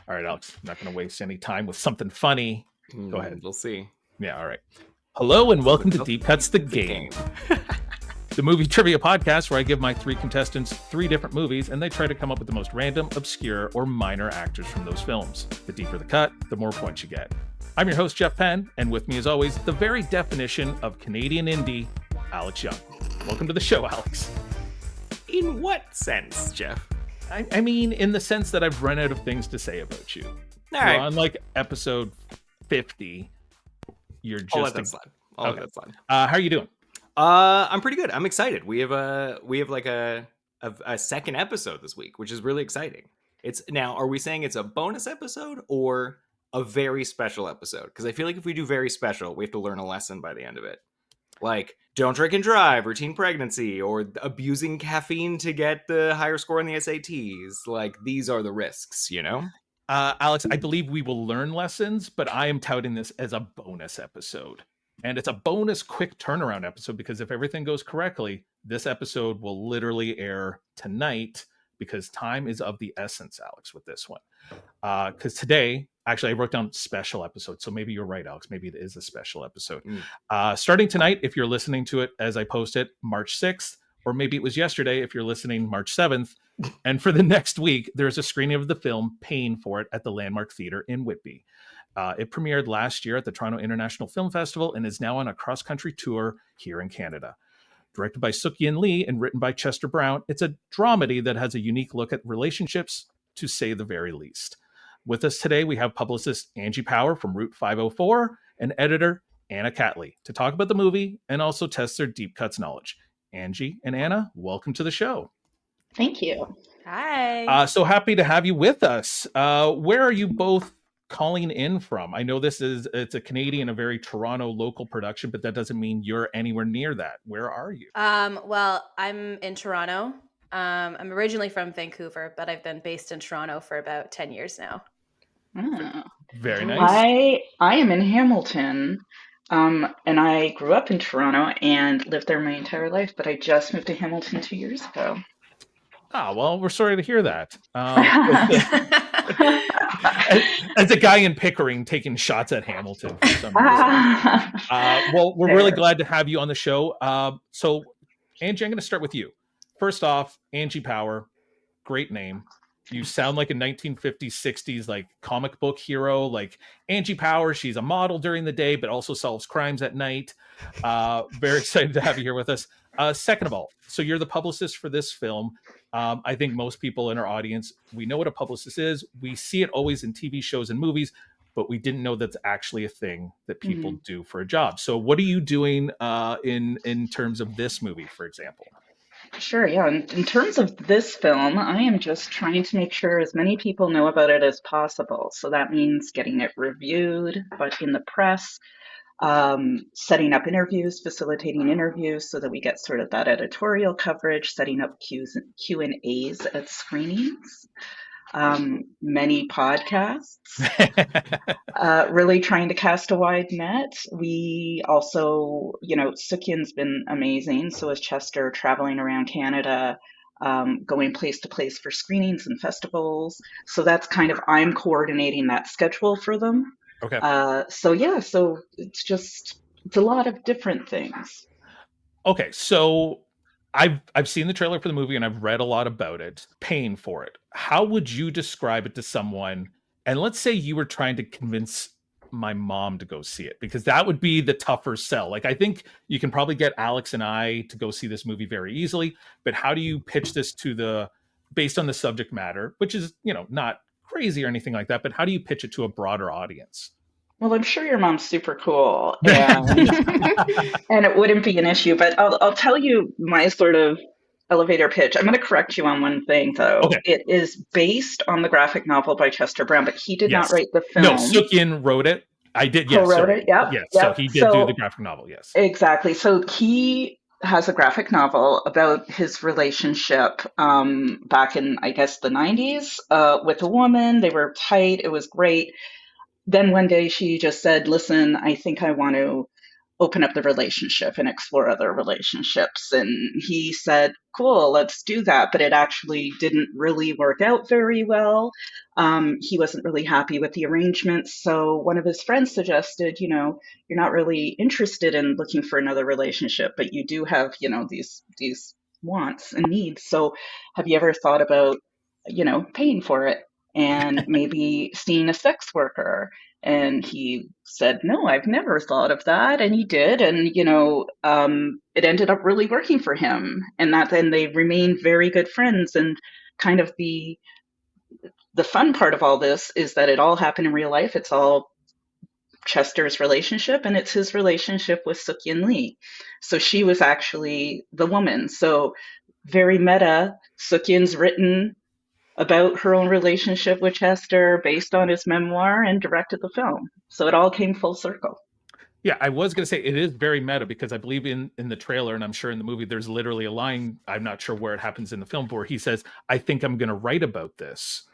All right, Alex, I'm not going to waste any time with something funny. Go ahead. We'll see. Yeah, all right. Hello and welcome to Deep Cuts the Game. The movie trivia podcast where I give my 3 contestants 3 different movies and they try to come up with the most random, obscure, or minor actors from those films. The deeper the cut, the more points you get. I'm your host, Jeff Penn, and with me as always, the very definition of Canadian indie, Alex Young. Welcome to the show, Alex. In what sense, Jeff? I mean, in the sense that I've run out of things to say about you. All right. On like episode 50, you're just... I'll let that slide. Okay. How are you doing? I'm pretty good. I'm excited. We have like a second episode this week, which is really exciting. Are we saying it's a bonus episode or a very special episode? Because I feel like if we do very special, we have to learn a lesson by the end of it. Like, don't drink and drive, or teen pregnancy, or abusing caffeine to get the higher score on the SATs. Like, these are the risks, you know? Alex, I believe we will learn lessons, but I am touting this as a bonus episode. And it's a bonus quick turnaround episode because if everything goes correctly, this episode will literally air tonight because time is of the essence, Alex, with this one. Because today, actually, I wrote down special episode. So maybe you're right, Alex. Maybe it is a special episode. Starting tonight, if you're listening to it as I post it, March 6th, or maybe it was yesterday if you're listening March 7th. And for the next week, there's a screening of the film Paying for It at the Landmark Theatre in Whitby. It premiered last year at the Toronto International Film Festival and is now on a cross-country tour here in Canada. Directed by Sook-Yin Lee and written by Chester Brown, it's a dramedy that has a unique look at relationships, to say the very least. With us today, we have publicist Angie Power from Route 504 and editor Anna Catley to talk about the movie and also test their deep cuts knowledge. Angie and Anna, welcome to the show. Thank you. Hi. So happy to have you with us. Where are you both calling in from? I know it's a Canadian, a very Toronto local production, but that doesn't mean you're anywhere near that. Where are you? Well, I'm in Toronto. I'm originally from Vancouver, but I've been based in Toronto for about 10 years now. Oh. Very nice. I am in Hamilton, and I grew up in Toronto and lived there my entire life, but I just moved to Hamilton 2 years ago. Well, we're sorry to hear that. As a guy in Pickering taking shots at Hamilton for some reason. Well, we're really glad to have you on the show. So, Angie, I'm going to start with you. First off, Angie Power, great name. You sound like a 1950s, 60s like comic book hero. Like Angie Power, she's a model during the day, but also solves crimes at night. Very excited to have you here with us. Second of all, so you're the publicist for this film. I think most people in our audience, we know what a publicist is. We see it always in TV shows and movies, but we didn't know that's actually a thing that people do for a job. So what are you doing in terms of this movie, for example? Sure, yeah. In terms of this film, I am just trying to make sure as many people know about it as possible. So that means getting it reviewed, but in the press, setting up interviews, facilitating interviews so that we get sort of that editorial coverage, setting up Q&As at screenings, many podcasts, really trying to cast a wide net. We also, Sook-Yin's been amazing. So is Chester, traveling around Canada, going place to place for screenings and festivals. So that's I'm coordinating that schedule for them. Okay. So it's a lot of different things. Okay. So I've seen the trailer for the movie and I've read a lot about it. Paying for It. How would you describe it to someone? And let's say you were trying to convince my mom to go see it, because that would be the tougher sell. Like, I think you can probably get Alex and I to go see this movie very easily, but how do you pitch this based on the subject matter, which is, not crazy or anything like that, but how do you pitch it to a broader audience? Well, I'm sure your mom's super cool, and it wouldn't be an issue. But I'll tell you my sort of elevator pitch. I'm going to correct you on one thing, though. Okay. It is based on the graphic novel by Chester Brown, but he did not write the film. No, Sook-Yin wrote it. I did. Yes, wrote it. Yep. Yes. So he did do the graphic novel. Yes. Exactly. So he has a graphic novel about his relationship back in, I guess, the 90s with a woman. They were tight. It was great. Then one day she just said, listen, I think I want to open up the relationship and explore other relationships. And he said, cool, let's do that. But it actually didn't really work out very well. He wasn't really happy with the arrangements. So one of his friends suggested, you're not really interested in looking for another relationship, but you do have, these wants and needs. So have you ever thought about, paying for it and maybe seeing a sex worker? And he said, no, I've never thought of that. And he did. And, it ended up really working for him. And that then they remained very good friends. And kind of the fun part of all this is that it all happened in real life. It's all Chester's relationship, and it's his relationship with Sook-Yin Lee. So she was actually the woman. So very meta. Sook-Yin's written about her own relationship with Chester based on his memoir and directed the film. So it all came full circle. Yeah, I was going to say it is very meta, because I believe in the trailer, and I'm sure in the movie, there's literally a line, I'm not sure where it happens in the film, where he says, I think I'm going to write about this.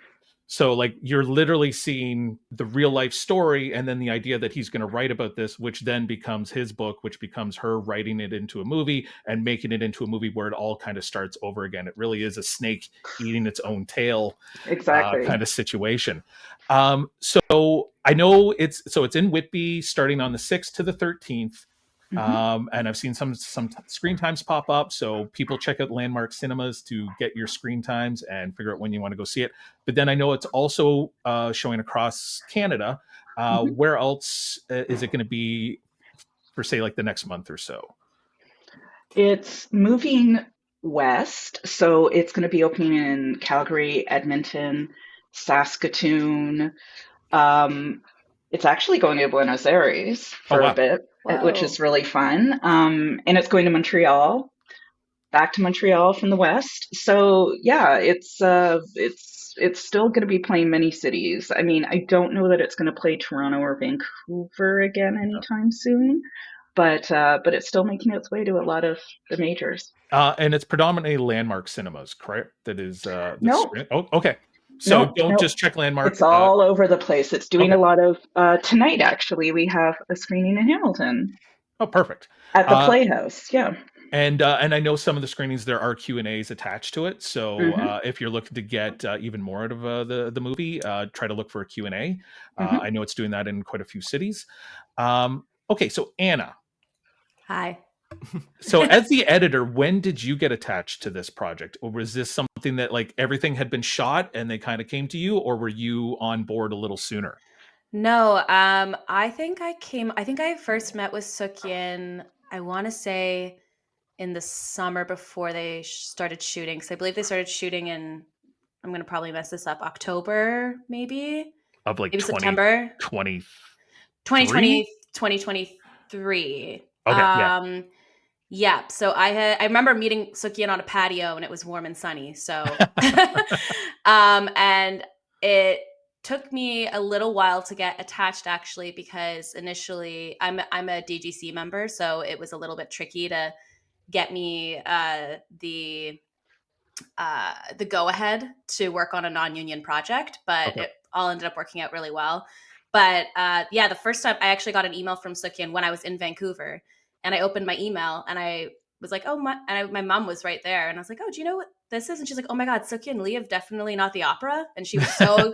So like you're literally seeing the real life story, and then the idea that he's going to write about this, which then becomes his book, which becomes her writing it into a movie and making it into a movie where it all kind of starts over again. It really is a snake eating its own tail, exactly, kind of situation. So I know it's in Whitby starting on the 6th to the 13th. And I've seen some screen times pop up. So people check out Landmark Cinemas to get your screen times and figure out when you want to go see it. But then I know it's also showing across Canada. Where else is it going to be for, say, like the next month or so? It's moving west. So it's going to be opening in Calgary, Edmonton, Saskatoon. It's actually going to Buenos Aires for a bit. Whoa. Which is really fun. And it's going to Montreal, back to Montreal from the west. So yeah, it's still going to be playing many cities. I mean, I don't know that it's going to play Toronto or Vancouver again anytime soon, but it's still making its way to a lot of the majors. And it's predominantly Landmark Cinemas, correct? That is no. Oh, okay. So don't just check Landmark. It's all over the place. It's doing a lot of tonight. Actually, we have a screening in Hamilton. Oh, perfect. At the Playhouse, yeah. And I know some of the screenings there are Q&As attached to it. So if you're looking to get even more out of the movie, try to look for a Q&A. I know it's doing that in quite a few cities. Okay, so Anna. Hi. So as the editor, when did you get attached to this project? Or was this something that like everything had been shot and they kind of came to you, or were you on board a little sooner? No, I think I first met with Sook-Yin, I want to say in the summer before they started shooting. Because I believe they started shooting in, I'm going to probably mess this up, October maybe? Of like maybe September? 2023. Okay, yeah. So I remember meeting Sook-Yin on a patio and it was warm and sunny. So, and it took me a little while to get attached actually, because initially I'm a DGC member. So it was a little bit tricky to get me the go ahead to work on a non-union project, but it all ended up working out really well. But the first time I actually got an email from Sook-Yin when I was in Vancouver. And I opened my email and I was like, my mom was right there. And I was like, oh, do you know what this is? And she's like, oh my God, Sook-Yin Lee of Definitely Not the Opera. And she was so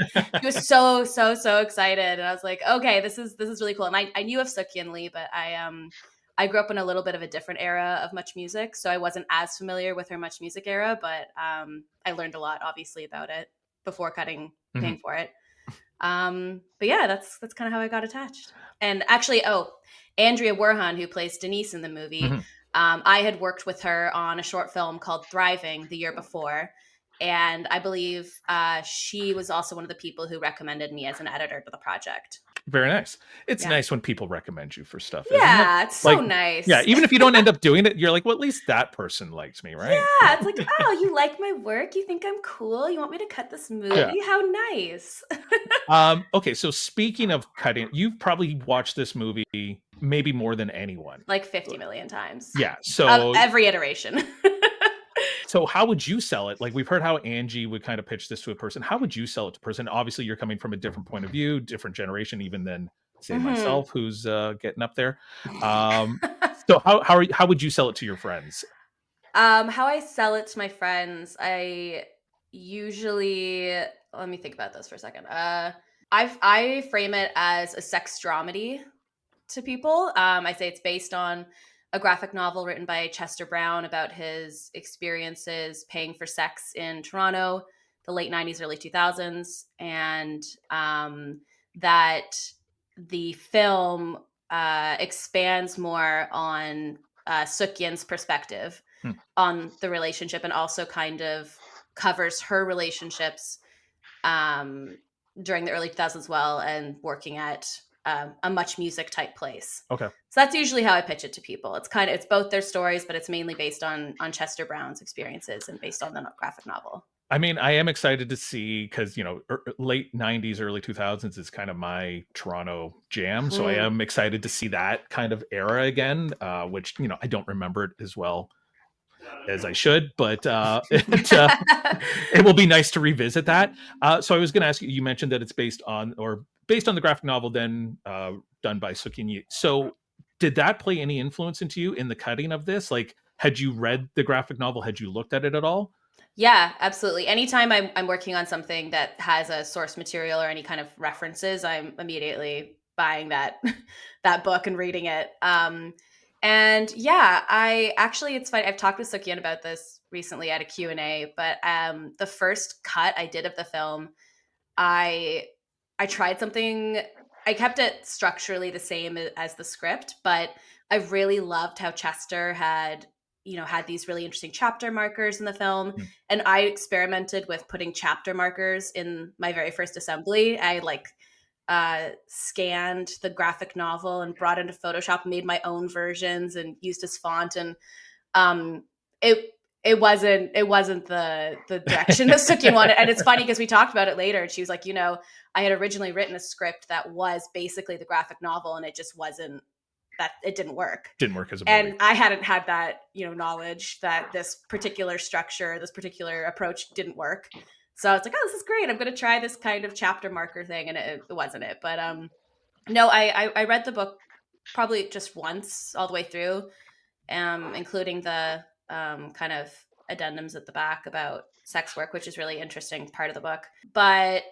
excited. And I was like, okay, this is really cool. And I knew of Sook-Yin Lee, but I grew up in a little bit of a different era of Much Music. So I wasn't as familiar with her Much Music era, but I learned a lot obviously about it before paying for it. But yeah, that's kind of how I got attached. And actually, Andrea Warhan, who plays Denise in the movie, I had worked with her on a short film called Thriving the year before. And I believe she was also one of the people who recommended me as an editor to the project. Very nice. It's nice when people recommend you for stuff. Yeah, it's so nice. Yeah, even if you don't end up doing it, you're like, well, at least that person likes me, right? Yeah, it's like, oh, you like my work? You think I'm cool? You want me to cut this movie? Yeah. How nice. Okay, so speaking of cutting, you've probably watched this movie maybe more than anyone. Like 50 million times. Yeah, so... every iteration. So how would you sell it? Like, we've heard how Angie would kind of pitch this to a person. How would you sell it to a person? Obviously, you're coming from a different point of view, different generation even than say myself, who's getting up there. So how would you sell it to your friends? How I sell it to my friends, I usually, let me think about this for a second. I frame it as a sex dramedy to people. I say it's based on a graphic novel written by Chester Brown about his experiences paying for sex in Toronto, the late 90s, early 2000s, and that the film expands more on Sook-Yin's perspective on the relationship, and also kind of covers her relationships during the early 2000s as well, and working at a Much Music type place. Okay. So that's usually how I pitch it to people. It's both their stories, but it's mainly based on Chester Brown's experiences and based on the graphic novel. I mean, I am excited to see, because, you know, late 90s, early 2000s is kind of my Toronto jam. So I am excited to see that kind of era again, which, you know, I don't remember it as well as I should, but it will be nice to revisit that. So I was going to ask you, you mentioned that it's based on the graphic novel then done by Sook-Yin Lee. So did that play any influence into you in the cutting of this? Like, had you read the graphic novel? Had you looked at it at all? Yeah, absolutely. Anytime I'm working on something that has a source material or any kind of references, I'm immediately buying that book and reading it. And yeah, it's funny. I've talked with Sook-Yin about this recently at a Q&A, but the first cut I did of the film, I tried something. I kept it structurally the same as the script, but I really loved how Chester had these really interesting chapter markers in the film. And I experimented with putting chapter markers in my very first assembly. I scanned the graphic novel and brought it into Photoshop, made my own versions and used his font. And it wasn't the direction that Sook-Yin wanted. And it's funny because we talked about it later, and she was like, I had originally written a script that was basically the graphic novel, and it just wasn't, that it didn't work. Didn't work as a movie. And I hadn't had that, knowledge that this particular structure, this particular approach didn't work. So I was like, oh, this is great. I'm going to try this kind of chapter marker thing. And it wasn't it. But no, I read the book probably just once all the way through, including the kind of addendums at the back about sex work, which is really interesting part of the book. But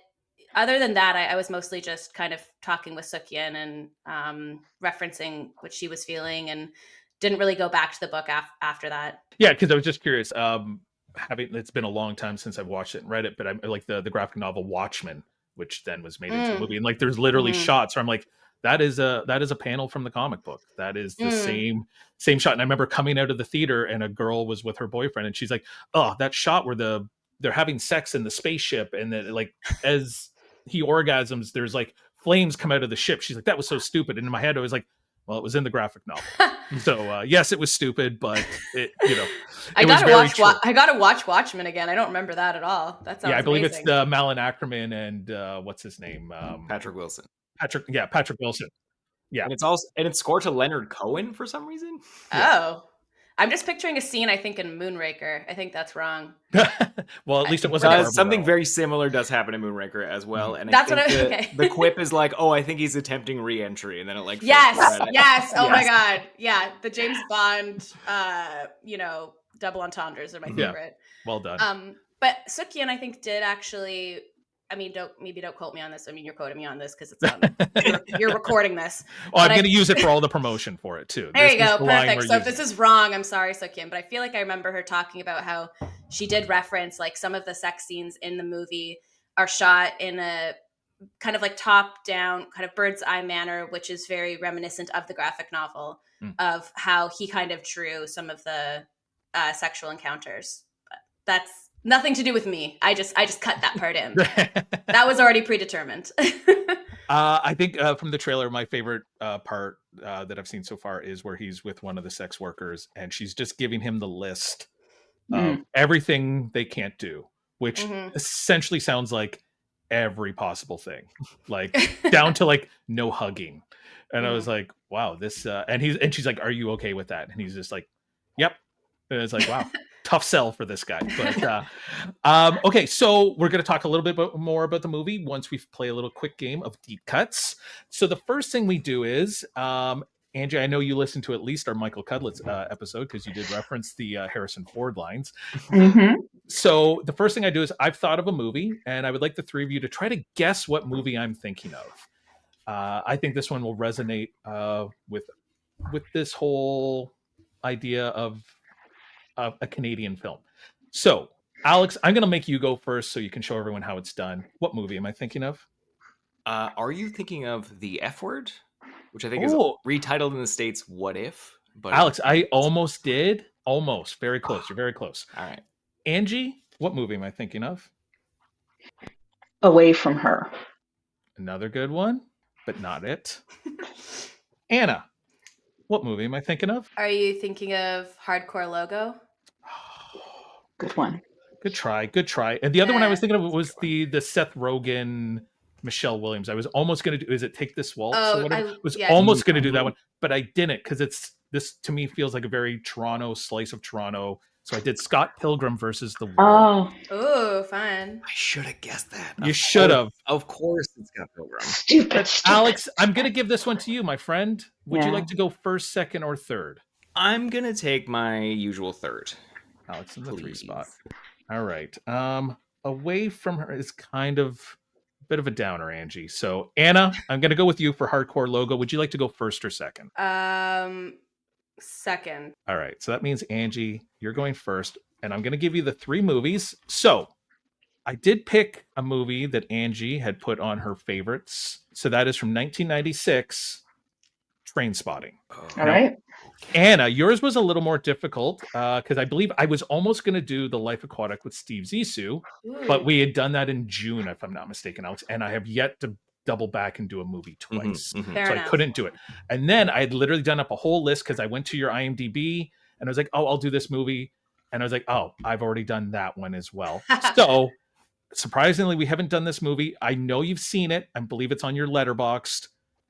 other than that, I was mostly just kind of talking with Sook-Yin and referencing what she was feeling, and didn't really go back to the book after that. Yeah, because I was just curious. It's been a long time since I've watched it and read it, but I like the graphic novel Watchmen, which then was made into a movie, and like there's literally shots where I'm like, that is a panel from the comic book. That is the same shot. And I remember coming out of the theater, and a girl was with her boyfriend, and she's like, oh, that shot where they're having sex in the spaceship, and then like as he orgasms, there's like flames come out of the ship. She's like, that was so stupid. And in my head I was like, well, it was in the graphic novel. So yes, it was stupid, but I gotta watch Watchmen again. I don't remember that at all. That sounds I believe amazing. it's the Malin Ackerman and what's his name, Patrick Wilson. Patrick Wilson. Yeah, and it's scored to Leonard Cohen for some reason. Oh, I'm just picturing a scene, I think, in Moonraker. I think that's wrong. Well, at least it wasn't. Something very similar does happen in Moonraker as well. And that's the quip is like, oh, I think he's attempting re-entry, and then it like yes. Oh my god, yeah. The James Bond, double entendres are my favorite. Well done. But Sook-Yin, I think, did actually. I mean, don't quote me on this. I mean, you're quoting me on this because it's you're recording this. Oh, I'm going to use it for all the promotion for it too. There you go, perfect. So if this is wrong, I'm sorry, Sook-Yin, but I feel like I remember her talking about how she did reference like some of the sex scenes in the movie are shot in a kind of like top down, kind of bird's eye manner, which is very reminiscent of the graphic novel of how he kind of drew some of the sexual encounters. But that's nothing to do with me. I just cut that part in. That was already predetermined. I think from the trailer, my favorite part that I've seen so far is where he's with one of the sex workers, and she's just giving him the list of everything they can't do, which essentially sounds like every possible thing, like down to like no hugging. And I was like, wow, this and she's like, are you okay with that? And he's just like, yep. And it's like, wow. tough sell for this guy. But okay, so we're going to talk a little bit more about the movie once we play a little quick game of deep cuts. So the first thing we do is, Angie, I know you listened to at least our Michael Cudlett's episode because you did reference the Harrison Ford lines. Mm-hmm. So the first thing I do is I've thought of a movie, and I would like the three of you to try to guess what movie I'm thinking of. I think this one will resonate with this whole idea of a Canadian film. So, Alex, I'm going to make you go first so you can show everyone how it's done. What movie am I thinking of? Are you thinking of The F Word? Which I think is Oh. retitled in the States, What If? But Alex, I almost did. Almost. Very close. You're very close. All right. Angie, what movie am I thinking of? Away from Her. Another good one, but not it. Anna, what movie am I thinking of? Are you thinking of Hardcore Logo? Good one. Good try. Good try. And the other one I was thinking of was that's the Seth Rogen, Michelle Williams. I was almost going to do, is it Take This Waltz? Oh, or whatever? I was yeah. almost going to do that one, but I didn't because this to me feels like a very Toronto slice of Toronto. So I did Scott Pilgrim versus the World. Oh, fun. I should have guessed that. You should have. Of course it's Scott Pilgrim. Stupid. Alex, I'm going to give this one to you, my friend. Would you Yeah. like to go first, second, or third? I'm going to take my usual third. Alex in the 3 Please. spot. All right. Away from Her is kind of a bit of a downer, Angie. So Anna, I'm going to go with you for Hardcore Logo. Would you like to go first or second? Second. All right. So that means Angie, you're going first, and I'm going to give you the 3 movies. So I did pick a movie that Angie had put on her favorites. So that is from 1996, Trainspotting. All right. Anna, yours was a little more difficult because I believe I was almost going to do The Life Aquatic with Steve Zissou, but we had done that in June, if I'm not mistaken, Alex, and I have yet to double back and do a movie twice. Fair So enough. I couldn't do it. And then I had literally done up a whole list because I went to your IMDb and I was like, oh, I'll do this movie. And I was like, oh, I've already done that one as well. So surprisingly, we haven't done this movie. I know you've seen it. I believe it's on your Letterboxd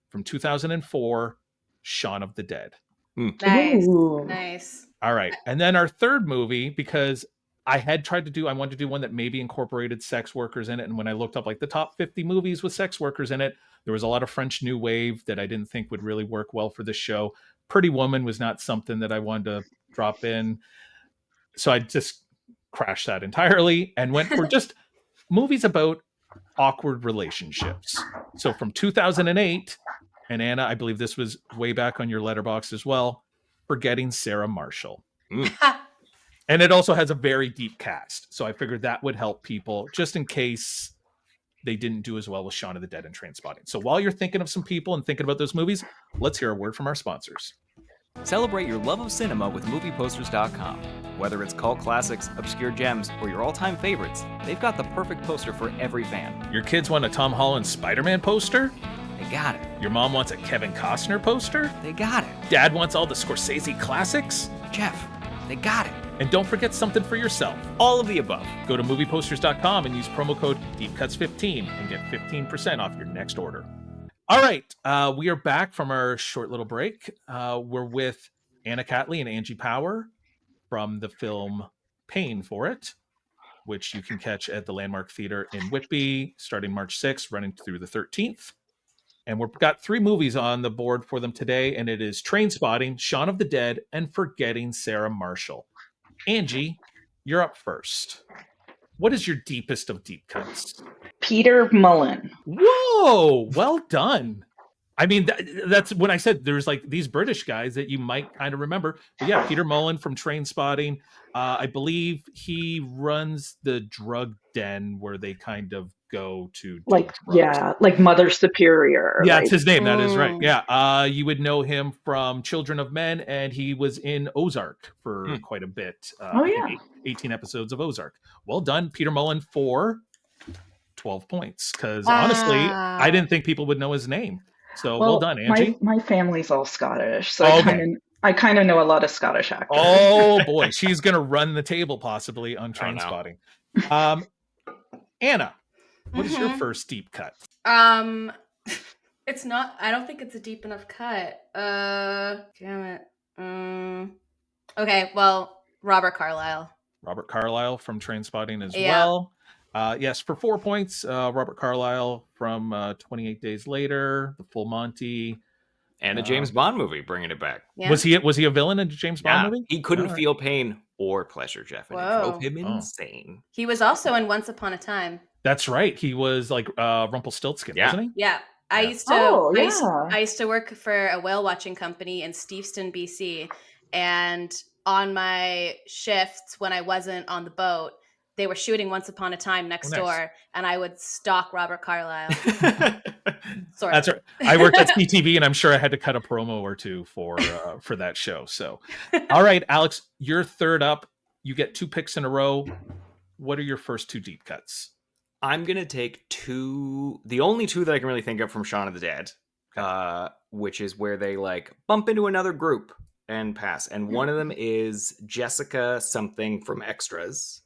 from 2004, Shaun of the Dead. Nice. Ooh. Nice. All right. And then our third movie, because I wanted to do one that maybe incorporated sex workers in it. And when I looked up like the top 50 movies with sex workers in it, there was a lot of French New Wave that I didn't think would really work well for this show. Pretty Woman was not something that I wanted to drop in. So I just crashed that entirely and went for just movies about awkward relationships. So from 2008, and Anna, I believe this was way back on your Letterboxd as well, Forgetting Sarah Marshall. And it also has a very deep cast. So I figured that would help people just in case they didn't do as well with Shaun of the Dead and Trainspotting. So while you're thinking of some people and thinking about those movies, let's hear a word from our sponsors. Celebrate your love of cinema with MoviePosters.com. Whether it's cult classics, obscure gems, or your all-time favorites, they've got the perfect poster for every fan. Your kids want a Tom Holland Spider-Man poster? They got it. Your mom wants a Kevin Costner poster? They got it. Dad wants all the Scorsese classics? Jeff, they got it. And don't forget something for yourself. All of the above. Go to movieposters.com and use promo code DEEPCUTS15 and get 15% off your next order. All right, we are back from our short little break. We're with Anna Catley and Angie Power from the film Paying for It, which you can catch at the Landmark Theater in Whitby starting March 6th, running through the 13th. And we've got 3 movies on the board for them today, and it is Trainspotting, Shaun of the Dead, and Forgetting Sarah Marshall. Angie, you're up first. What is your deepest of deep cuts? Peter Mullen. Whoa, well done. I mean, that's when I said there's like these British guys that you might kind of remember. But yeah, Peter Mullen from Trainspotting. I believe he runs the drug den where they kind of go to do drugs. Yeah, like Mother Superior. Yeah, like, it's his name. That is right. Yeah, you would know him from Children of Men, and he was in Ozark for quite a bit. I think 18 episodes of Ozark. Well done, Peter Mullen, for 12 points. Because honestly, I didn't think people would know his name. So well done, Angie. My family's all Scottish, so Okay. I kind of know a lot of Scottish actors. Oh boy, she's gonna run the table possibly on Trainspotting. Anna, what is your first deep cut? It's not. I don't think it's a deep enough cut. Damn it. Okay, well, Robert Carlyle. Robert Carlyle from Trainspotting as Yeah. well. Yes, for 4 points, Robert Carlyle from 28 Days Later, The Full Monty. And a James Bond movie, bringing it back. Yeah. Was he a villain in a James Bond movie? He couldn't All right. feel pain or pleasure, Jeff, and it Whoa. drove him Oh. insane. He was also in Once Upon a Time. That's right. He was like Rumpelstiltskin, Yeah. wasn't he? Yeah. I Yeah. used to Oh, I used to work for a whale watching company in Steveston, BC, and on my shifts when I wasn't on the boat, they were shooting Once Upon a Time next nice. door, and I would stalk Robert Carlyle. Sort That's of. right. I worked at CTV, and I'm sure I had to cut a promo or two for that show. So, all right, Alex, you're third up. You get 2 picks in a row. What are your first 2 deep cuts? I'm going to take the only 2 that I can really think of from Shaun of the Dead, which is where they like bump into another group and pass. And one of them is Jessica something from Extras.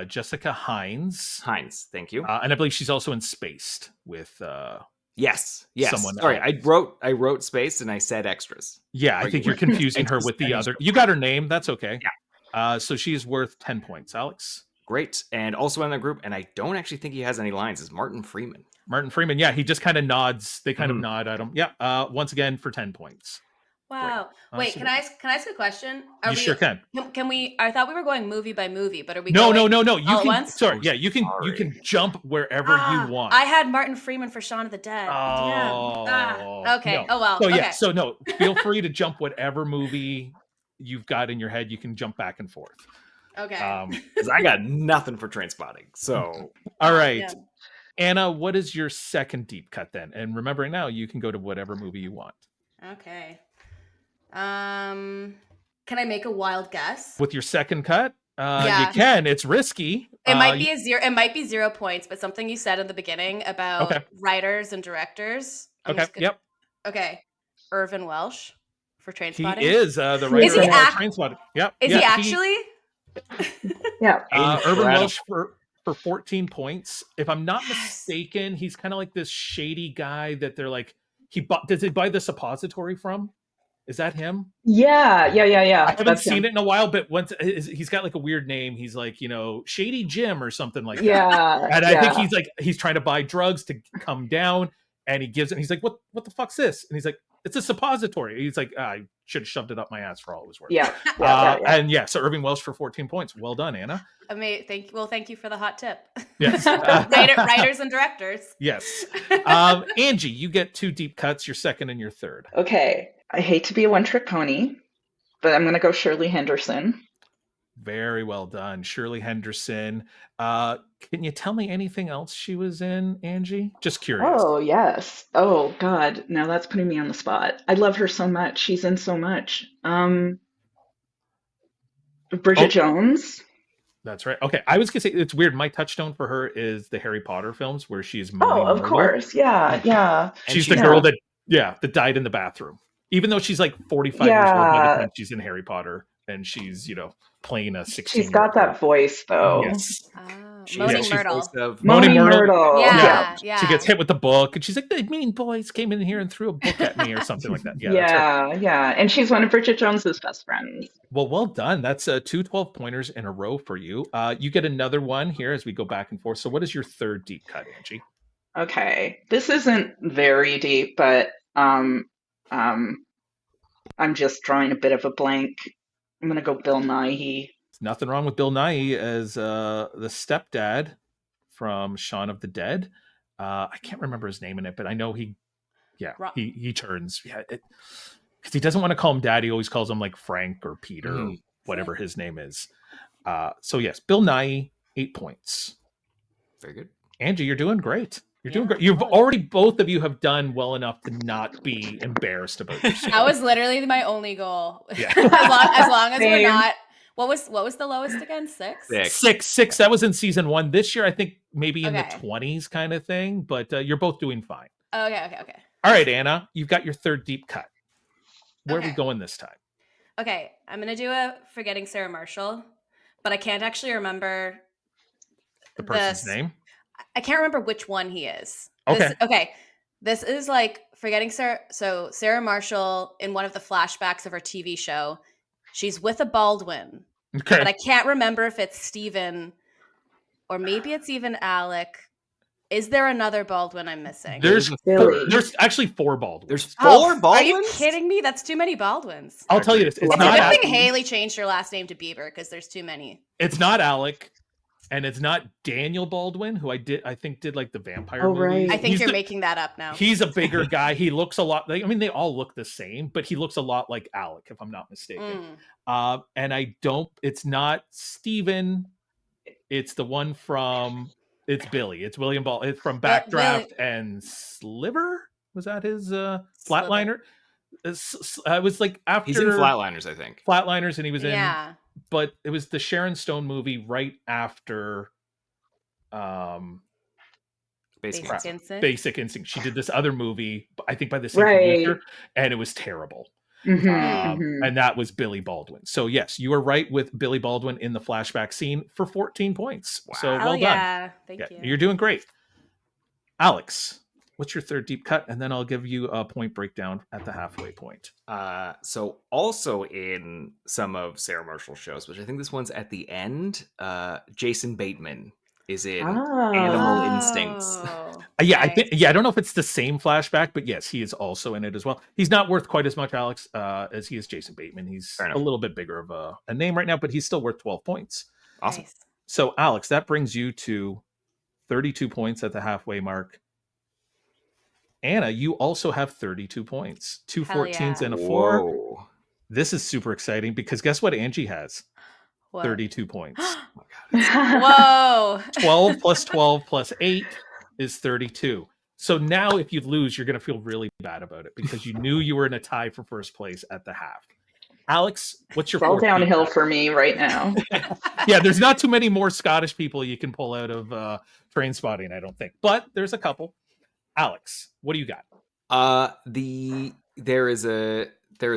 Jessica Hines. Hines, thank you. And I believe she's also in Spaced with Yes. someone Sorry, else. I wrote Spaced and I said Extras. Yeah, I think you're confusing her with the other. You got her name. That's okay. Yeah. So she's worth 10 points. Alex? Great. And also in that group, and I don't actually think he has any lines, is Martin Freeman. Martin Freeman. Yeah, he just kind of nods. They kind of nod at him. Yeah. Once again for 10 points. Wow. Wait, so- can I ask a question? Sure can. Can we? I thought we were going movie by movie, but are we? No. going You all at can. once? Sorry. Yeah, you can jump wherever you want. I had Martin Freeman for Shaun of the Dead. Oh. Okay. No. Oh well. So okay. yeah. So no. Feel free to jump whatever movie you've got in your head. You can jump back and forth. Okay. Because I got nothing for Trainspotting. So All right. Yeah. Anna, what is your second deep cut then? And remembering now, you can go to whatever movie you want. Okay. Can I make a wild guess? With your second cut, Yeah. you can. It's risky. It might be a 0. It might be 0 points, but something you said in the beginning about Okay. writers and directors. Okay. Yep. Okay. Irvin Welsh for Trainspotting. He is the writer Is he of Trainspotting. Yep. Is he actually? Yeah. Irvin Incredible. Welsh for 14 points. If I'm not mistaken, he's kind of like this shady guy that they're like, does he buy the suppository from? Is that him? Yeah. I haven't That's seen him. it in a while, but once he's got like a weird name. He's like, Shady Jim or something like that. Yeah. And I think he's trying to buy drugs to come down, and he gives it. And he's like, what the fuck's this? And he's like, it's a suppository. He's like, I should have shoved it up my ass for all it was worth. Yeah. And so Irving Welsh for 14 points. Well done, Anna. Thank you for the hot tip. Yes. Writers and directors. Yes. Angie, you get 2 deep cuts, your second and your third. Okay. I hate to be a one-trick pony, but I'm going to go Shirley Henderson. Very well done. Shirley Henderson. Can you tell me anything else she was in, Angie? Just curious. Oh, yes. Oh, God. Now that's putting me on the spot. I love her so much. She's in so much. Bridget Jones. That's right. Okay. I was going to say, it's weird. My touchstone for her is the Harry Potter films where she's Moaning Oh, of Myrtle. course. Yeah. She's the girl that died in the bathroom. Even though she's like 45 years old by the time she's in Harry Potter, and she's, playing a 16. She's got that voice, though. Yes. Moaning Myrtle. Moaning Myrtle. Yeah. She gets hit with the book, and she's like, the mean boys came in here and threw a book at me or something like that. Yeah. Yeah. And she's one of Bridget Jones's best friends. Well done. That's 2 12-pointers in a row for you. You get another one here as we go back and forth. So what is your third deep cut, Angie? Okay. This isn't very deep, but I'm just drawing a bit of a blank. I'm going to go Bill Nighy. There's nothing wrong with Bill Nighy as the stepdad from Shaun of the Dead. I can't remember his name in it, but I know he turns. Yeah, because he doesn't want to call him Dad. He always calls him like Frank or Peter or whatever his name is. So yes, Bill Nighy, 8 points. Very good. Angie, you're doing great. You're doing great. You've already, both of you have done well enough to not be embarrassed about yourself. That was literally my only goal. Yeah. as long as we're Same. not. What was the lowest again? 6? Six. That was in season 1. This year, I think maybe in the Okay. 20s kind of thing. But you're both doing fine. Okay. All right, Anna, you've got your third deep cut. Where are we Okay. going this time? Okay, I'm gonna do a Forgetting Sarah Marshall, but I can't actually remember The person's name? I can't remember which one he is. Okay. This is like Forgetting Sarah. So Sarah Marshall in one of the flashbacks of her TV show, she's with a Baldwin, Okay. but I can't remember if it's Steven or maybe it's even Alec. Is there another Baldwin I'm missing? There's Billy. there's actually 4 Baldwins. There's Oh, 4 Are Baldwins? you kidding me? That's too many Baldwins. I'll tell you this. It's It's not a I good think thing Haley changed her last name to Bieber because there's too many. It's not Alec, and it's not Daniel Baldwin, who I think did like the vampire Oh, movies. right. I think He's you're the- making that up now. He's a bigger guy. He looks a lot like, I mean, they all look the same, but he looks a lot like Alec, if I'm not mistaken. And it's not Steven. It's the one from, it's Billy. It's William Ball. It's from Backdraft and Sliver. Was that his Flatliner? It was like after. He's in Flatliners, I think. Flatliners, and he was in. Yeah. But it was the Sharon Stone movie right after Basic Basic Instinct. Instinct. Basic Instinct. She did this other movie, I think by the same Right. producer, and it was terrible. Mhm. And that was Billy Baldwin. So yes, you were right with Billy Baldwin in the flashback scene for 14 points. Wow. So Hell well done. yeah. Thank Yeah, you. you're doing great. Alex, what's your third deep cut? And then I'll give you a point breakdown at the halfway point. So also in some of Sarah Marshall's shows, which I think this one's at the end, Jason Bateman is in Animal Instincts. Yeah, I nice. think. I don't know if it's the same flashback, but yes, he is also in it as well. He's not worth quite as much, Alex, as he is Jason Bateman. He's Fair a enough. little bit bigger of a name right now, but he's still worth 12 points. Awesome. Nice. So, Alex, that brings you to 32 points at the halfway mark. Anna, you also have 32 points. 2 Hell 14s yeah. and a 4. Whoa. This is super exciting because guess what Angie has? What? 32 points. Oh my God. Whoa. 12 plus 12 plus 8 is 32. So now if you lose, you're going to feel really bad about it because you knew you were in a tie for first place at the half. Alex, what's your It's all fourth deep downhill cut? for me right now. Yeah, there's not too many more Scottish people you can pull out of Train Spotting, I don't think. But there's a couple. Alex, what do you got? There is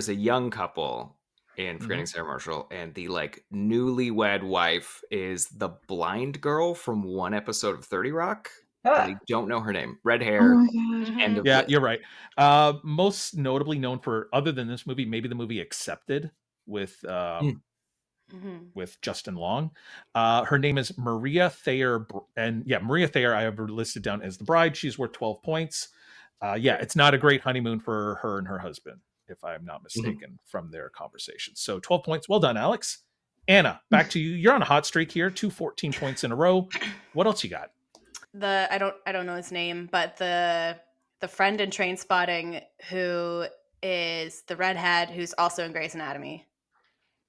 a young couple in Forgetting Sarah Marshall, and the like newlywed wife is the blind girl from one episode of 30 Rock. I don't know her name. Red hair. Oh my God. End of Yeah, list. you're right. Most notably known for, other than this movie, maybe the movie Accepted with with Justin Long. Her name is Maria Thayer, and yeah, Maria Thayer I have her listed down as the bride. She's worth 12 points. Yeah, it's not a great honeymoon for her and her husband, if I'm not mistaken, from their conversation. So 12 points. Well done, Alex. Anna, back to you. You're on a hot streak here. 2 14 points in a row. What else you got? I don't know his name, but the friend in Train Spotting who is the redhead who's also in Grey's Anatomy.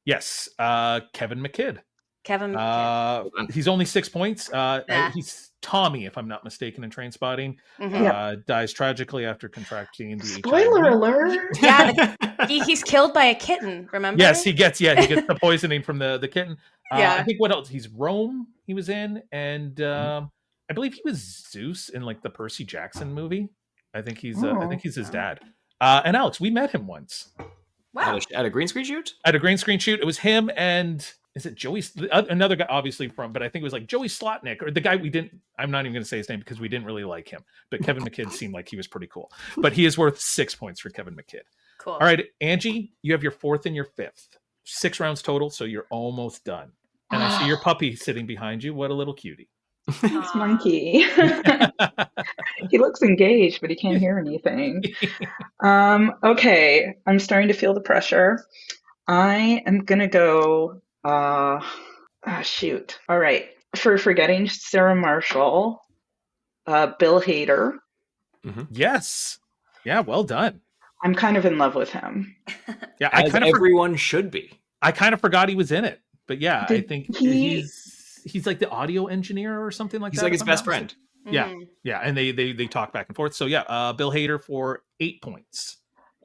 Yes, Kevin McKidd. Kevin McKidd. He's only 6 points. Yeah. He's Tommy, if I'm not mistaken, in Train Spotting. Mhm. Dies tragically after contracting the Spoiler HIV. alert. Yeah, he's killed by a kitten, remember? Yes, he gets the poisoning from the kitten. Yeah. I think what else? He's Rome. He was in, and I believe he was Zeus in like the Percy Jackson movie. I think he's his dad. And Alex, we met him once Wow. At a green screen shoot? at a green screen shoot. It was him and is it Joey? Another guy, obviously from, but I think it was like Joey Slotnick or the guy we didn't. I'm not even going to say his name because we didn't really like him. But Kevin McKidd seemed like he was pretty cool. But he is worth 6 points for Kevin McKidd. Cool. All right, Angie, you have your fourth and your fifth. 6 rounds total, so you're almost done. And I see your puppy sitting behind you. What a little cutie. It's Monkey. He looks engaged, but he can't hear anything. Okay, I'm starting to feel the pressure. I am gonna go. Shoot. All right. For Forgetting Sarah Marshall, Bill Hader. Yes. Yeah, well done. I'm kind of in love with him. Yeah, As everyone should be. I kind of forgot he was in it. But yeah, I Did think he- he's like the audio engineer or something like He's that. like his if I'm best not friend. mistaken. Yeah, and they talk back and forth. So yeah, Bill Hader for 8 points.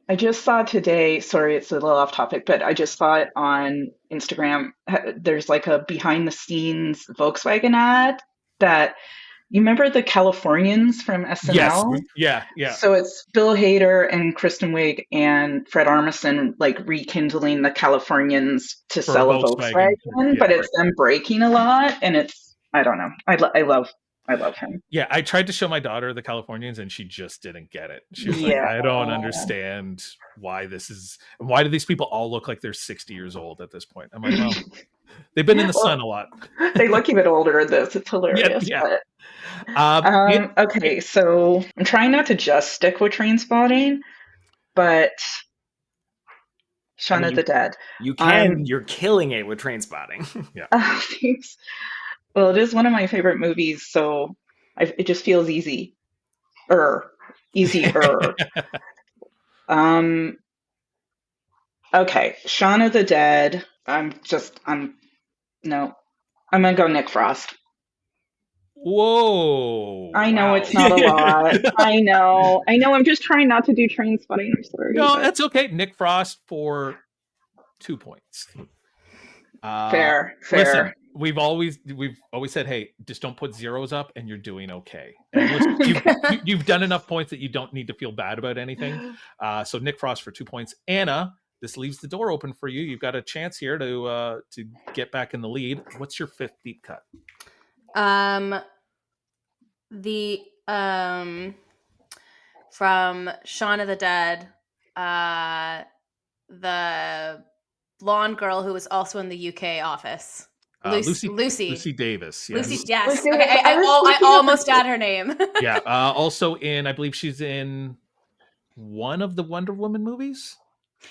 I just saw today, sorry, it's a little off topic, but I just saw it on Instagram. There's like a behind the scenes Volkswagen ad that, you remember the Californians from SNL? Yes. Yeah. So it's Bill Hader and Kristen Wiig and Fred Armisen like rekindling the Californians to For sell a Volkswagen. Volkswagen, Yeah, but it's them breaking a lot, and it's, I don't know. I love him. Yeah, I tried to show my daughter the Californians and she just didn't get it. She was Yeah. like, I don't understand why do these people all look like they're 60 years old at this point? I'm like, well, They've been in the Well, sun a lot. They look even older in this. It's hilarious. Yeah. Okay, so I'm trying not to just stick with Train Spotting, but Shaun I mean, of the Dead. You can. You're killing it with Train Spotting. Thanks. Well, it is one of my favorite movies, so it just feels easy. Easier. Okay, Shaun of the Dead. I'm gonna go Nick Frost. Whoa. I know wow. it's not a lot. I know. I'm just trying not to do Train Spotting. I'm sorry. No, that's okay. Nick Frost for 2 points. Fair. Listen, we've always said, hey, just don't put zeros up, and you're doing okay. And listen, you've done enough points that you don't need to feel bad about anything. So Nick Frost for 2 points. Anna, this leaves the door open for you. You've got a chance here to get back in the lead. What's your fifth deep cut? The from Shaun of the Dead, the blonde girl who was also in the UK office. Lucy Davis. Yes. Lucy, yes. Lucy, Okay, I almost had her name. Yeah. Also I believe she's in one of the Wonder Woman movies.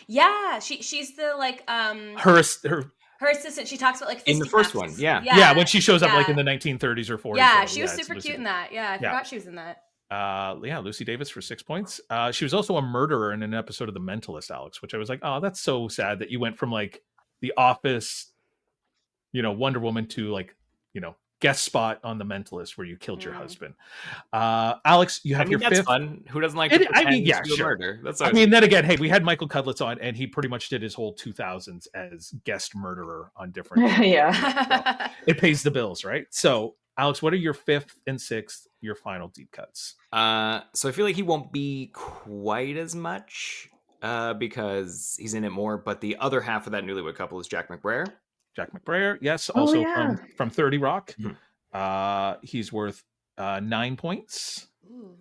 Yeah, she's the her assistant. She talks about like in the first one. Yeah, when she shows up like in the 1930s or 40s. Yeah, she was super cute in that. Yeah, I forgot she was in that. Lucy Davis for 6 points. She was also a murderer in an episode of The Mentalist, Alex, which I was like, oh, that's so sad that you went from like The Office, Wonder Woman to like, guest spot on The Mentalist where you killed your husband. Alex, you have your that's fifth. Fun. Who doesn't like to pretend to do murder? Then again, hey, we had Michael Cudlitz on, and he pretty much did his whole 2000s as guest murderer on different. Yeah, so it pays the bills, right? So, Alex, what are your fifth and sixth, your final deep cuts? So I feel like he won't be quite as much because he's in it more. But the other half of that newlywed couple is Jack McBrayer. Jack McBrayer, yes, also from 30 Rock. Mm-hmm. He's worth 9 points.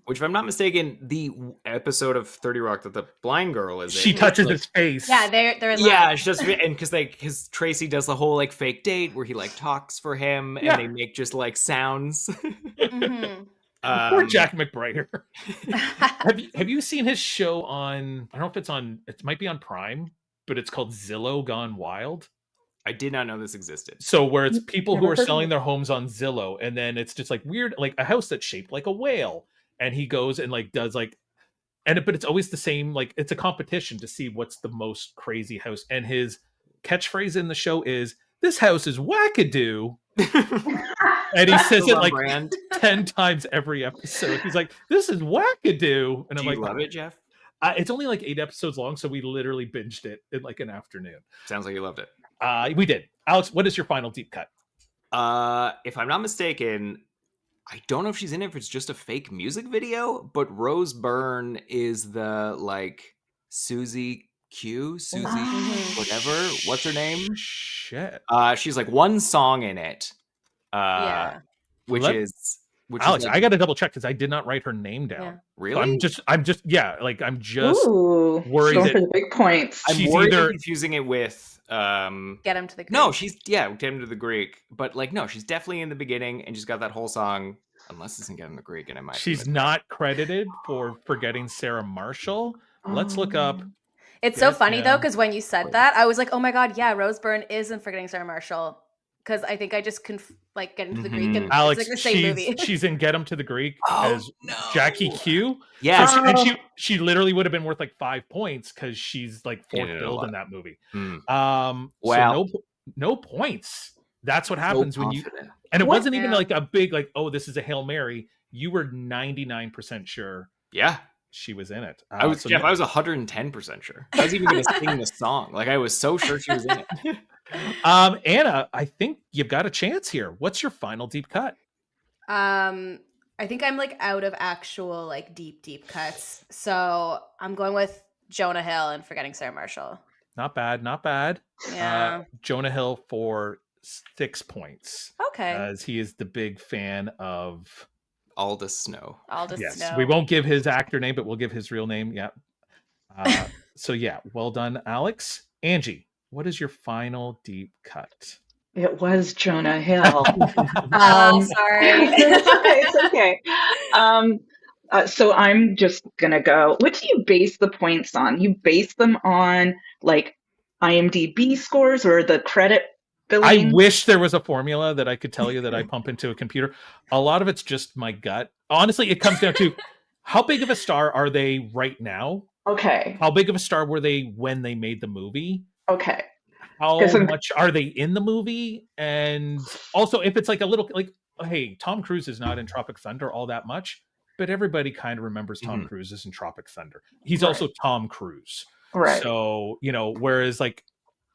Which, if I'm not mistaken, the episode of 30 Rock that the blind girl is she in, touches his face. Yeah, they're in love. Yeah, it's just and because Tracy does the whole like fake date where he like talks for him and they make just like sounds. Poor Jack McBrayer. Have you seen his show on? I don't know if it's on. It might be on Prime, but it's called Zillow Gone Wild. I did not know this existed. So where it's people who are selling their homes on Zillow, and then it's just like weird, like a house that's shaped like a whale, and he goes and like does like, but it's always the same. Like it's a competition to see what's the most crazy house. And his catchphrase in the show is, "This house is wackadoo," and he says it like 10 times every episode. He's like, "This is wackadoo," and I'm like, "Love it, Jeff?" It's only like 8 episodes long, so we literally binged it in like an afternoon. Sounds like you loved it. We did. Alex, what is your final deep cut? If I'm not mistaken, I don't know if she's in it if it's just a fake music video, but Rose Byrne is the like Susie whatever. What's her name? Shit. She's like one song in it. Which Alex, I got to double check because I did not write her name down. Yeah. Really? So I'm just worried going that for the big points. I'm worried they're confusing it with Get Him to the Greek. No, Get Him to the Greek. But like no, she's definitely in the beginning and she's got that whole song. Unless it's in Get Him to the Greek, and I might. She's not credited for Forgetting Sarah Marshall. Let's look up. It's so funny though, because when you said that, I was like, oh my god, yeah, Rose Byrne is in Forgetting Sarah Marshall. Because I think I just Get Into the Greek, and Alex, it's like the same movie. She's in Get Him to the Greek as Jackie Q. Yeah, and she literally would have been worth like 5 points because she's like fourth billed in that movie. Wow, so no points. That's what happens when you. And it wasn't even like a big like, oh, this is a Hail Mary. You were 99% sure. Yeah. She was in it. I was 110% sure. I was even going to sing the song. Like I was so sure she was in it. Anna, I think you've got a chance here. What's your final deep cut? I think I'm like out of actual like deep cuts. So I'm going with Jonah Hill and Forgetting Sarah Marshall. Not bad. Yeah. Jonah Hill for 6 points. Okay. As he is the big fan of Aldous Snow. Snow. We won't give his actor name, but we'll give his real name. Yeah. So yeah, well done, Alex. Angie, what is your final deep cut? It was Jonah Hill. Sorry. It's okay. So I'm just gonna go. What do you base the points on? You base them on like IMDb scores or the credit billing? I wish there was a formula that I could tell you that I pump into a computer. A lot of it's just my gut. Honestly, it comes down to how big of a star are they right now? Okay. How big of a star were they when they made the movie? Okay. How much are they in the movie? And also, if it's like a little, like, hey, Tom Cruise is not in Tropic Thunder all that much, but everybody kind of remembers Tom Cruise is in Tropic Thunder. He's also Tom Cruise. Right. So, whereas like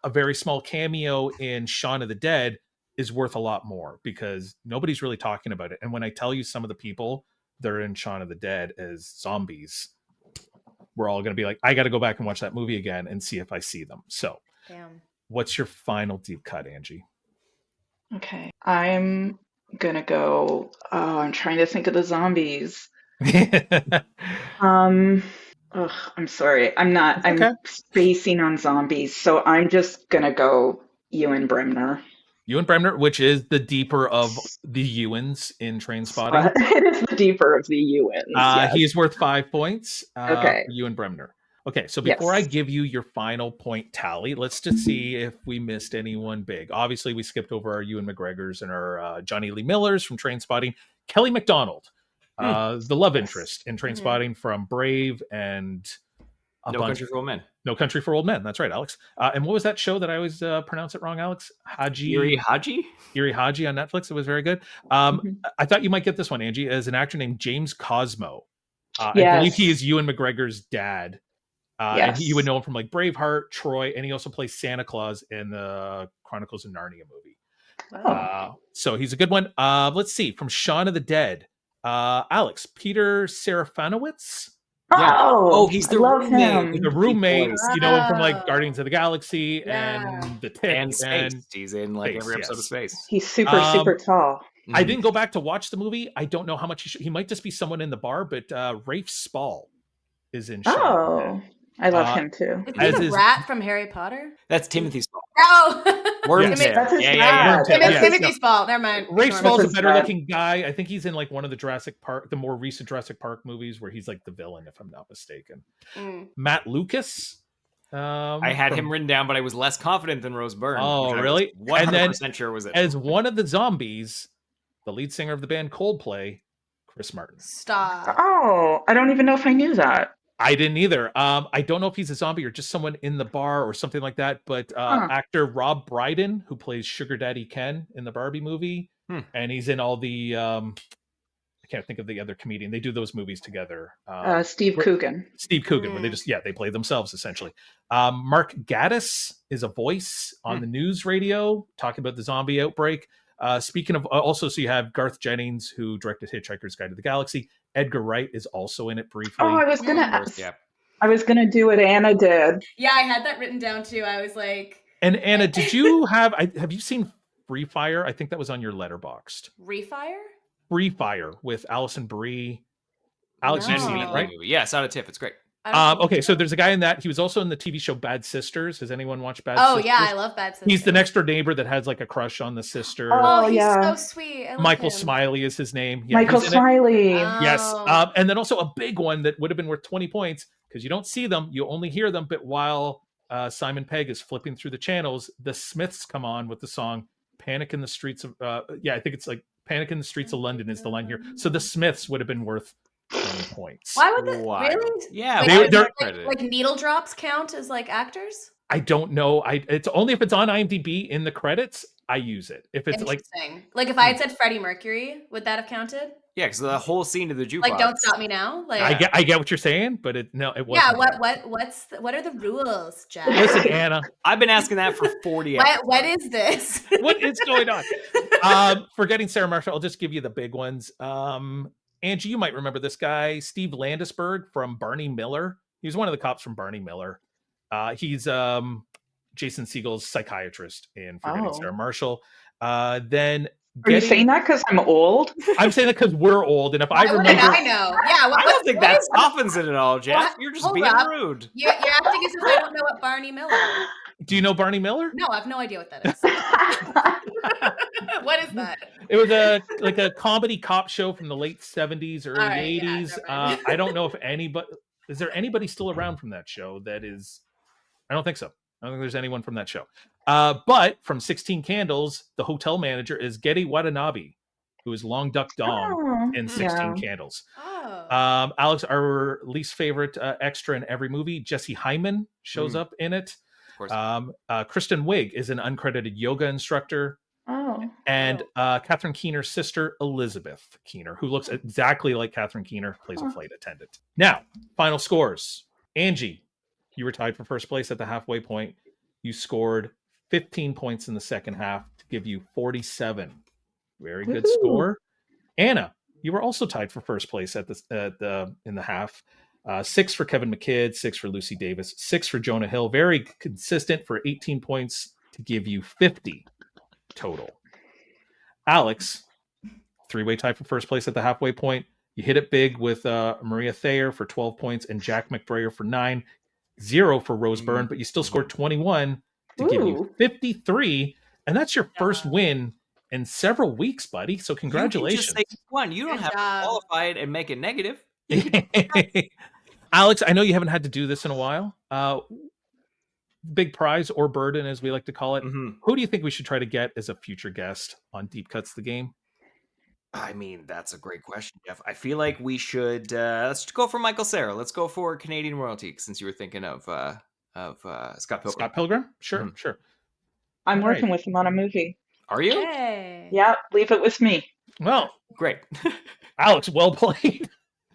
a very small cameo in Shaun of the Dead is worth a lot more because nobody's really talking about it. And when I tell you some of the people that are in Shaun of the Dead as zombies, we're all going to be like, I got to go back and watch that movie again and see if I see them. So what's your final deep cut, Angie? Okay. I'm going to go, I'm trying to think of the zombies. I'm sorry. I'm not, I'm spacing on zombies. So I'm just going to go Ewan Bremner. Ewan Bremner, which is the deeper of the Ewans in Trainspotting. It is the deeper of the Ewans. Yes. He is worth 5 points. For Ewan Bremner. Okay, so before I give you your final point tally, let's just see if we missed anyone big. Obviously, we skipped over our Ewan McGregors and our Johnny Lee Millers from Trainspotting. Kelly MacDonald, the love interest in Trainspotting from Brave and No Country for Old Men. No Country for Old Men. That's right, Alex. And what was that show that I always pronounce it wrong, Alex? Iri Haji on Netflix. It was very good. I thought you might get this one, Angie, as an actor named James Cosmo. I believe he is Ewan McGregor's dad. And you would know him from like Braveheart, Troy, and he also plays Santa Claus in the Chronicles of Narnia movie. So he's a good one. Let's see. From Shaun of the Dead, Alex, Peter Serafinowicz. He's the roommate. The roommate. You know him from like Guardians of the Galaxy and The Tick. And Space. He's in like every episode of Space. He's super tall. I didn't go back to watch the movie. I don't know how much he might just be someone in the bar, but Rafe Spall is in Shaun of the Dead. I love him too. Is he the rat from Harry Potter? That's Timothy Spall. Wormtail. That's his dad. Timothy Spall. Never mind. Rafe Spall's a better looking guy. I think he's in like one of the more recent Jurassic Park movies where he's like the villain, if I'm not mistaken. Matt Lucas. I had him written down, but I was less confident than Rose Byrne. Oh, really? 100% sure was it. As one of the zombies, the lead singer of the band Coldplay, Chris Martin. Stop. Oh, I don't even know if I knew that. I didn't either. I don't know if he's a zombie or just someone in the bar or something like that. But actor Rob Brydon, who plays Sugar Daddy Ken in the Barbie movie, and he's in all the I can't think of the other comedian. They do those movies together. Steve Coogan. Steve Coogan, where they just they play themselves essentially. Mark Gatiss is a voice on the news radio talking about the zombie outbreak. Speaking of, also, so you have Garth Jennings, who directed Hitchhiker's Guide to the Galaxy. Edgar Wright is also in it briefly. Oh, I was gonna do what Anna did. Yeah, I had that written down too. I was like, and Anna, did you have you seen Free Fire? I think that was on your Letterboxd. Free Fire with Alison Brie. Alex, you've seen it, right? Yeah, it's not a tip. It's great. Okay, so there's a guy in that. He was also in the TV show Bad Sisters. Has anyone watched Bad Sisters? Oh, yeah, I love Bad Sisters. He's the next door neighbor that has like a crush on the sister. Oh, he's so sweet. Michael Smiley is his name. Yeah, Michael Smiley. Yes. And then also a big one that would have been worth 20 points because you don't see them, you only hear them. But while Simon Pegg is flipping through the channels, the Smiths come on with the song Panic in the Streets of... I think it's like Panic in the Streets of London is the line here. So the Smiths would have been worth 20 points. Why would that really? Yeah, like needle drops count as like actors? I don't know. It's only if it's on IMDb in the credits, I use it. If it's like if I had said Freddie Mercury, would that have counted? Yeah, because the whole scene of the jukebox. Like, Don't Stop Me Now. Like, I get what you're saying, but it wasn't. Yeah, what are the rules, Jack? Listen, Anna, I've been asking that for 40 years. What is this? What is going on? Forgetting Sarah Marshall, I'll just give you the big ones. Angie, you might remember this guy, Steve Landesberg from Barney Miller. He was one of the cops from Barney Miller. He's Jason Segel's psychiatrist in Forgetting Sarah Marshall. Then are you saying that because I'm old? I'm saying that because we're old, and if I remember, I know. Yeah, I don't think that softens it at all, Jeff. You're just being rude. You're acting as if I don't know what Barney Miller is. Do you know Barney Miller? No, I have no idea what that is. What is that? It was a comedy cop show from the late 70s, early All right, 80s. never mind. I don't know if is there anybody still around from that show that is, I don't think so. I don't think there's anyone from that show. But from 16 Candles, the hotel manager is Getty Watanabe, who is Long Duck Dong in 16 Candles. Oh. Alex, our least favorite extra in every movie, Jesse Hyman shows up in it. Of course. Kristen Wiig is an uncredited yoga instructor. Oh. And Catherine Keener's sister, Elizabeth Keener, who looks exactly like Catherine Keener, plays a flight attendant. Now, final scores. Angie, you were tied for first place at the halfway point. You scored 15 points in the second half to give you 47. Very good score. Anna, you were also tied for first place in the half. 6 for Kevin McKidd, 6 for Lucy Davis, 6 for Jonah Hill. Very consistent for 18 points to give you 50 total. Alex, 3-way tie for first place at the halfway point. You hit it big with Maria Thayer for 12 points and Jack McBrayer for 9. 0 for Rose Byrne, but you still scored 21 to give you 53. And that's your first win in several weeks, buddy. So congratulations. You can just say one. You don't have to qualify it and make it negative. Alex, I know you haven't had to do this in a while. Big prize or burden, as we like to call it. Who do you think we should try to get as a future guest on Deep Cuts the Game? I mean, that's a great question, Jeff. I feel like we should let's go for Michael Cera. Let's go for Canadian royalty, since you were thinking of Scott Pilgrim. Scott Pilgrim? Sure, sure. I'm working with him on a movie. Are you? Hey. Yeah, leave it with me. Well, great. Alex, well played.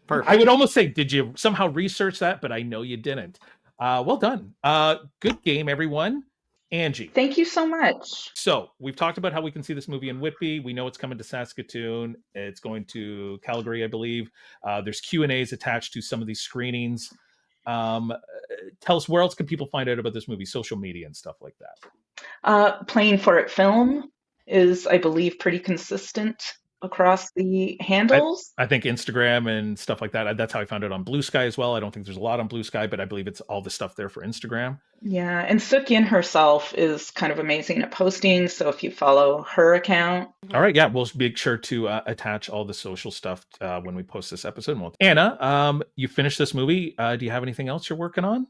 Perfect. I would almost say, did you somehow research that? But I know you didn't. Well done. Good game, everyone. Angie. Thank you so much. So we've talked about how we can see this movie in Whitby. We know it's coming to Saskatoon. It's going to Calgary, I believe. There's Q&As attached to some of these screenings. Tell us, where else can people find out about this movie? Social media and stuff like that. Playing for It Film is, I believe, pretty consistent across the handles. I think Instagram and stuff like that. That's how I found it on Blue Sky as well. I don't think there's a lot on Blue Sky, but I believe it's all the stuff there for Instagram. Yeah, and Sook-Yin herself is kind of amazing at posting, so if you follow her account. All right, yeah, we'll make sure to attach all the social stuff when we post this episode. Anna, you finished this movie. Do you have anything else you're working on?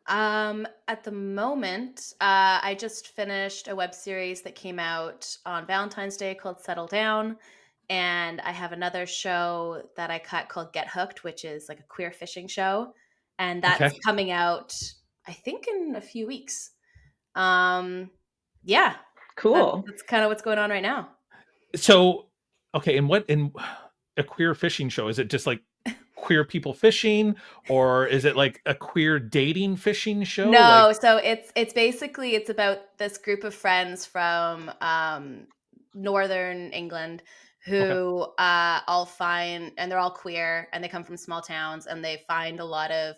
At the moment, I just finished a web series that came out on Valentine's Day called Settle Down. And I have another show that I cut called Get Hooked, which is like a queer fishing show. And that's coming out, I think, in a few weeks. Yeah. Cool. That's kind of what's going on right now. So, okay. And what in a queer fishing show? Is it just like queer people fishing, or is it like a queer dating fishing show? No, so it's basically, it's about this group of friends from northern England who all find, and they're all queer, and they come from small towns, and they find a lot of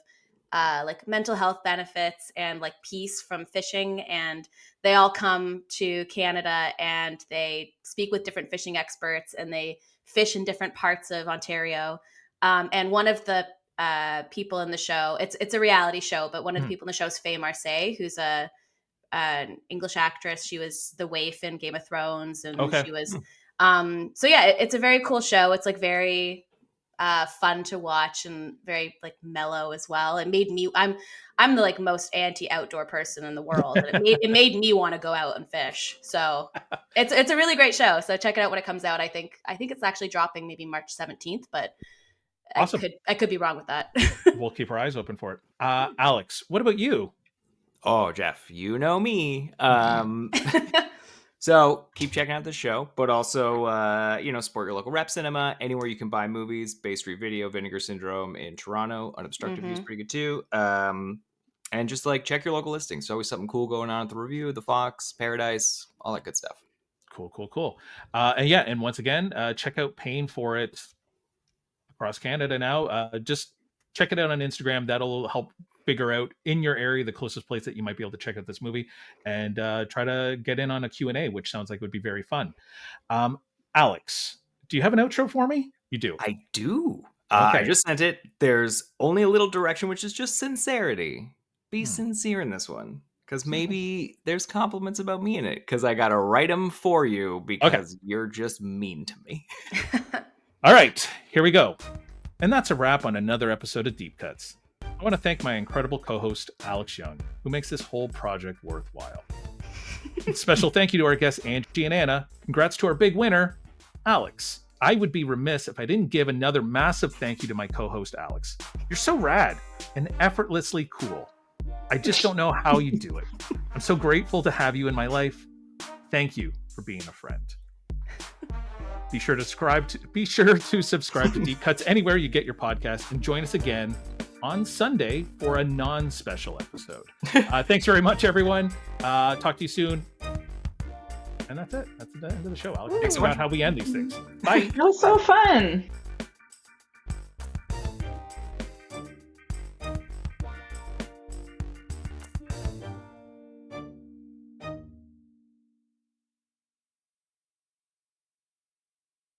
like mental health benefits and like peace from fishing, and they all come to Canada and they speak with different fishing experts, and they fish in different parts of Ontario. And one of the people in the show, it's a reality show, but one of the people in the show is Faye Marseille, who's an English actress. She was the waif in Game of Thrones, and she was so yeah, it's a very cool show. It's like very fun to watch and very like mellow as well. It made me, I'm the like most anti-outdoor person in the world, and it made me want to go out and fish. So it's a really great show. So check it out when it comes out. I think it's actually dropping maybe March 17th, but awesome. I could be wrong with that. We'll keep our eyes open for it. Alex, what about you? Oh, Jeff, you know me. So keep checking out the show, but also, support your local rep cinema, anywhere you can buy movies. Bay Street Video, Vinegar Syndrome in Toronto, Unobstructed View is pretty good too. And just like check your local listings. There's always something cool going on at the Review, the Fox, Paradise, all that good stuff. Cool. And once again, check out Paying for It across Canada now. Just check it out on Instagram. That'll help figure out in your area the closest place that you might be able to check out this movie, and try to get in on a Q&A, which sounds like would be very fun. Alex, do you have an outro for me? You do. I do. Okay. I just sent it. There's only a little direction, which is just sincerity. Be sincere in this one. Because maybe there's compliments about me in it. Because I got to write them for you because you're just mean to me. All right, here we go. And that's a wrap on another episode of Deep Cuts. I want to thank my incredible co-host, Alex Young, who makes this whole project worthwhile. Special thank you to our guests, Angie and Anna. Congrats to our big winner, Alex. I would be remiss if I didn't give another massive thank you to my co-host, Alex. You're so rad and effortlessly cool. I just don't know how you do it. I'm so grateful to have you in my life. Thank you for being a friend. Be sure to subscribe to Deep Cuts anywhere you get your podcast, and join us again on Sunday for a non-special episode. Thanks very much, everyone. Talk to you soon. And that's it. That's the end of the show, Alex. Thanks about how we end these things. Bye. That was so fun.